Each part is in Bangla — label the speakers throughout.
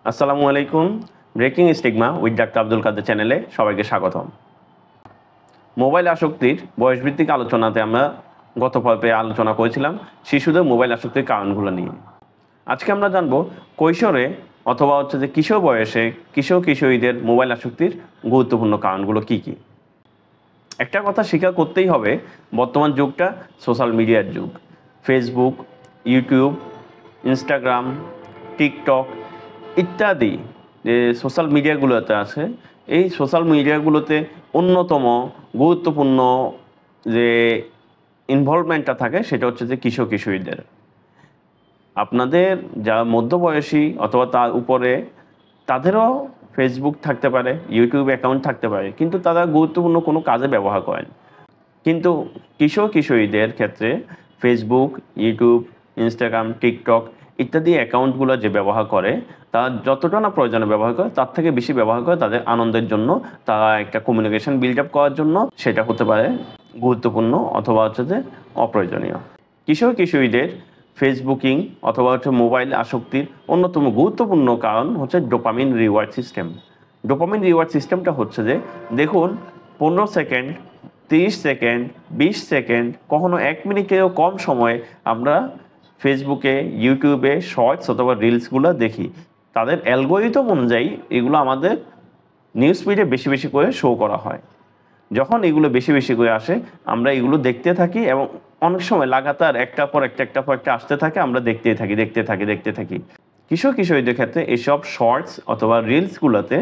Speaker 1: আসসালামু আলাইকুম। Breaking stigma with doctor Abdul Kader চ্যানেলে সবাইকে স্বাগতম। মোবাইল আসক্তির বয়সভিত্তিক আলোচনাতে আমরা গত পর্বে আলোচনা করেছিলাম শিশুদের মোবাইল আসক্তির কারণগুলো নিয়ে। আজকে আমরা জানব কৈশোরে অথবা যে কিশোর বয়সে কিশোর কিশোরীদের মোবাইল আসক্তির গুরুত্বপূর্ণ কারণগুলো কী কী। একটা কথা স্বীকার করতেই হবে, বর্তমান যুগটা সোশ্যাল মিডিয়ার যুগ। ফেসবুক, ইউটিউব, ইনস্টাগ্রাম, টিকটক ইত্যাদি যে সোশ্যাল মিডিয়াগুলোতে আছে, এই সোশ্যাল মিডিয়াগুলোতে অন্যতম গুরুত্বপূর্ণ যে ইনভলভমেন্টটা থাকে সেটা হচ্ছে যে কিশোর কিশোরীদের। আপনাদের যারা মধ্যবয়সী অথবা তার উপরে, তাদেরও ফেসবুক থাকতে পারে, ইউটিউব অ্যাকাউন্ট থাকতে পারে, কিন্তু তারা গুরুত্বপূর্ণ কোনো কাজে ব্যবহার করেন। কিন্তু কিশোর কিশোরীদের ক্ষেত্রে ফেসবুক, ইউটিউব, ইনস্টাগ্রাম, টিকটক ইত্যাদি অ্যাকাউন্টগুলো যে ব্যবহার করে, তারা যতটা না প্রয়োজনে ব্যবহার করে তার থেকে বেশি ব্যবহার করে তাদের আনন্দের জন্য, তারা একটা কমিউনিকেশন বিল্ড আপ করার জন্য। সেটা হতে পারে গুরুত্বপূর্ণ অথবা হচ্ছে যে অপ্রয়োজনীয়। কিশোর কিশোরীদের ফেসবুকিং অথবা মোবাইল আসক্তির অন্যতম গুরুত্বপূর্ণ কারণ হচ্ছে dopamine reward system. Dopamine reward সিস্টেমটা হচ্ছে যে, দেখুন, 15 সেকেন্ড, 30 সেকেন্ড, 20 সেকেন্ড, কখনো 1 মিনিটেরও কম সময়ে আমরা ফেসবুকে, ইউটিউবে শর্টস অথবা রিলসগুলো দেখি। তাদের অ্যালগোরিদম অনুযায়ী এগুলো আমাদের নিউজ ফিডে বেশি বেশি করে শো করা হয়। যখন এগুলো বেশি বেশি করে আসে, আমরা এগুলো দেখতে থাকি এবং অনেক সময় লাগাতার একটার পর একটা আসতে থাকে, আমরা দেখতে থাকি। কিশোর কিশোরীদের ক্ষেত্রে এসব শর্টস অথবা রিলসগুলোতে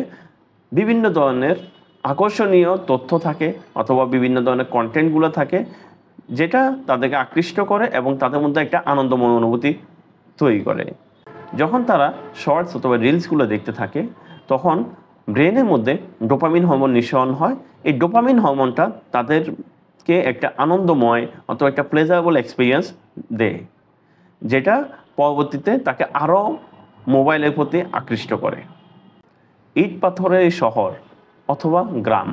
Speaker 1: বিভিন্ন ধরনের আকর্ষণীয় তথ্য থাকে অথবা বিভিন্ন ধরনের কন্টেন্টগুলো থাকে, যেটা তাদেরকে আকৃষ্ট করে এবং তাদের মধ্যে একটা আনন্দময় অনুভূতি তৈরি করে। যখন তারা শর্টস অথবা রিলসগুলো দেখতে থাকে, তখন ব্রেনের মধ্যে ডোপামিন হরমোন নিঃসরণ হয়। এই ডোপামিন হরমোনটা তাদেরকে একটা আনন্দময় অথবা একটা প্লেজারেবল এক্সপিরিয়েন্স দেয়, যেটা পরবর্তীতে তাকে আরও মোবাইলের প্রতি আকৃষ্ট করে। ইট পাথরের এই শহর অথবা গ্রাম,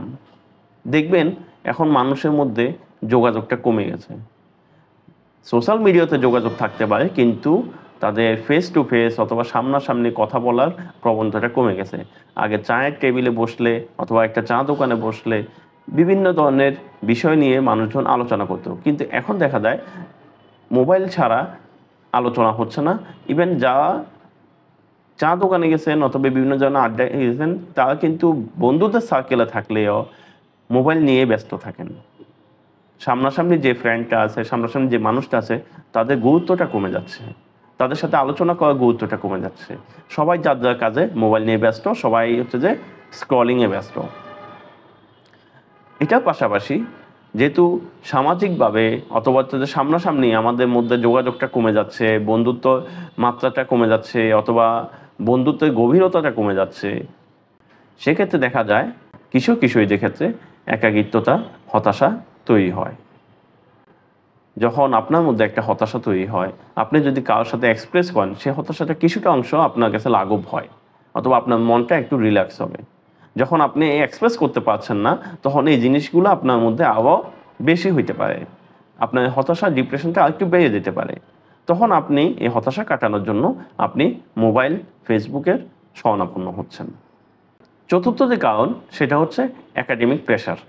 Speaker 1: দেখবেন এখন মানুষের মধ্যে যোগাযোগটা কমে গেছে। সোশ্যাল মিডিয়াতে যোগাযোগ থাকতে পারে, কিন্তু তাদের ফেস টু ফেস অথবা সামনাসামনি কথা বলার প্রবণতাটা কমে গেছে। আগে চায়ের টেবিলে বসলে অথবা একটা চা দোকানে বসলে বিভিন্ন ধরনের বিষয় নিয়ে মানুষজন আলোচনা করতো, কিন্তু এখন দেখা যায় মোবাইল ছাড়া আলোচনা হচ্ছে না। ইভেন যারা চা দোকানে গেছেন অথবা বিভিন্ন ধরনের আড্ডায় গেছেন, তারা কিন্তু বন্ধুদের সার্কেলে থাকলেও মোবাইল নিয়ে ব্যস্ত থাকেন। সামনাসামনি যে ফ্রেন্ডটা আছে, সামনাসামনি যে মানুষটা আছে, তাদের গুরুত্বটা কমে যাচ্ছে, তাদের সাথে আলোচনা করার গুরুত্বটা কমে যাচ্ছে। সবাই যার যার কাজে মোবাইল নিয়ে ব্যস্ত, সবাই হচ্ছে যে স্ক্রলিংয়ে ব্যস্ত। এটার পাশাপাশি যেহেতু সামাজিকভাবে অথবা হচ্ছে সামনাসামনি আমাদের মধ্যে যোগাযোগটা কমে যাচ্ছে, বন্ধুত্ব মাত্রাটা কমে যাচ্ছে অথবা বন্ধুত্বের গভীরতাটা কমে যাচ্ছে, সেক্ষেত্রে দেখা যায় কিশোর কিশোরীদের ক্ষেত্রে একাকিত্বতা, হতাশা তৈরি হয়। যখন আপনার মধ্যে একটা হতাশা তৈরি হয়, আপনি যদি কারোর সাথে এক্সপ্রেস করেন, সে হতাশাটা কিছুটা অংশ আপনার কাছে লাঘব হয় অথবা আপনার মনটা একটু রিল্যাক্স হবে। যখন আপনি এক্সপ্রেস করতে পারছেন না, তখন এই জিনিসগুলো আপনার মধ্যে আরও বেশি হইতে পারে, আপনার হতাশা, ডিপ্রেশনটা আরেকটু বেড়ে যেতে পারে। তখন আপনি এই হতাশা কাটানোর জন্য আপনি মোবাইল, ফেসবুকের শরণাপন্ন হচ্ছেন। চতুর্থ যে কারণ, সেটা হচ্ছে একাডেমিক প্রেশার।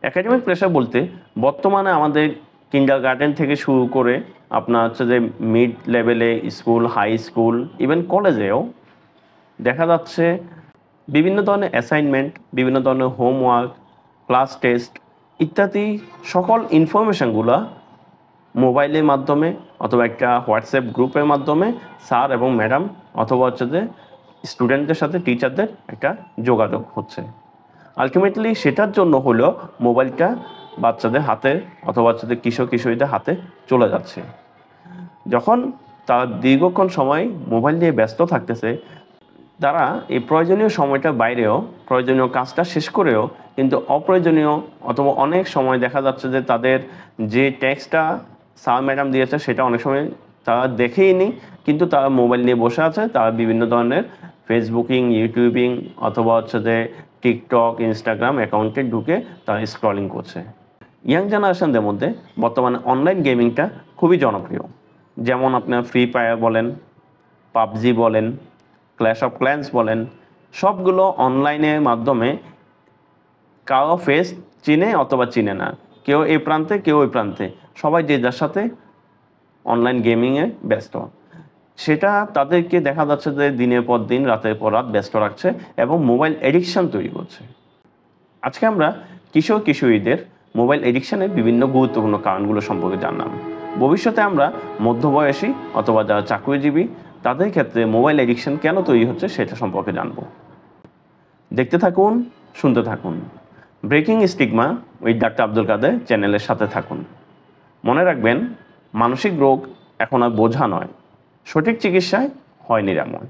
Speaker 1: একাডেমিক প্রেশার বলতে বর্তমানে আমাদের কিন্ডারগার্টেন থেকে শুরু করে আপনার হচ্ছে যে মিড লেভেলে স্কুল, হাই স্কুল, ইভেন কলেজেও দেখা যাচ্ছে বিভিন্ন ধরনের অ্যাসাইনমেন্ট, বিভিন্ন ধরনের হোমওয়ার্ক, ক্লাস টেস্ট ইত্যাদি সকল ইনফরমেশানগুলো মোবাইলের মাধ্যমে অথবা একটা হোয়াটসঅ্যাপ গ্রুপের মাধ্যমে স্যার এবং ম্যাডাম অথবা হচ্ছে যে স্টুডেন্টদের সাথে টিচারদের একটা যোগাযোগ হচ্ছে। আলটিমেটলি সেটার জন্য হলো মোবাইলটা বাচ্চাদের হাতে অথবা বাচ্চাদের কিশোর কিশোরীদের হাতে চলে যাচ্ছে। যখন তারা দীর্ঘক্ষণ সময় মোবাইল নিয়ে ব্যস্ত থাকতেছে, তারা এই প্রয়োজনীয় সময়টার বাইরেও প্রয়োজনীয় কাজটা শেষ করেও কিন্তু অপ্রয়োজনীয় অথবা অনেক সময় দেখা যাচ্ছে যে তাদের যে টেক্সটটা স্যার ম্যাডাম দিয়েছে সেটা অনেক সময় তারা দেখেই নি, কিন্তু তারা মোবাইল নিয়ে বসে আছে। তারা বিভিন্ন ধরনের ফেসবুকিং, ইউটিউবিং অথবা হচ্ছে যে টিকটক, ইনস্টাগ্রাম অ্যাকাউন্টে ঢুকে তারা স্ক্রলিং করছে। ইয়াং জেনারেশনদের মধ্যে বর্তমানে অনলাইন গেমিংটা খুবই জনপ্রিয়। যেমন আপনার ফ্রি ফায়ার বলেন, পাবজি বলেন, ক্ল্যাশ অফ ক্ল্যান্স বলেন, সবগুলো অনলাইনের মাধ্যমে কারো ফেস চিনে অথবা চিনে না, কেউ এই প্রান্তে কেউ ওই প্রান্তে, সবাই যে যার সাথে অনলাইন গেমিংয়ে ব্যস্ত। সেটা তাদেরকে দেখা যাচ্ছে যে দিনের পর দিন রাতের পর রাত ব্যস্ত রাখছে এবং মোবাইল এডিকশান তৈরি করছে। আজকে আমরা কিশোর কিশোরীদের মোবাইল এডিকশানের বিভিন্ন গুরুত্বপূর্ণ কারণগুলো সম্পর্কে জানলাম। ভবিষ্যতে আমরা মধ্যবয়সী অথবা যারা চাকরিজীবী তাদের ক্ষেত্রে মোবাইল এডিকশান কেন তৈরি হচ্ছে সেটা সম্পর্কে জানব। দেখতে থাকুন, শুনতে থাকুন। Breaking stigma with doctor Abdul Kader চ্যানেলের সাথে থাকুন। মনে রাখবেন, মানসিক রোগ এখন আর বোঝা নয়, সঠিক চিকিৎসায় হয় নিরাময়।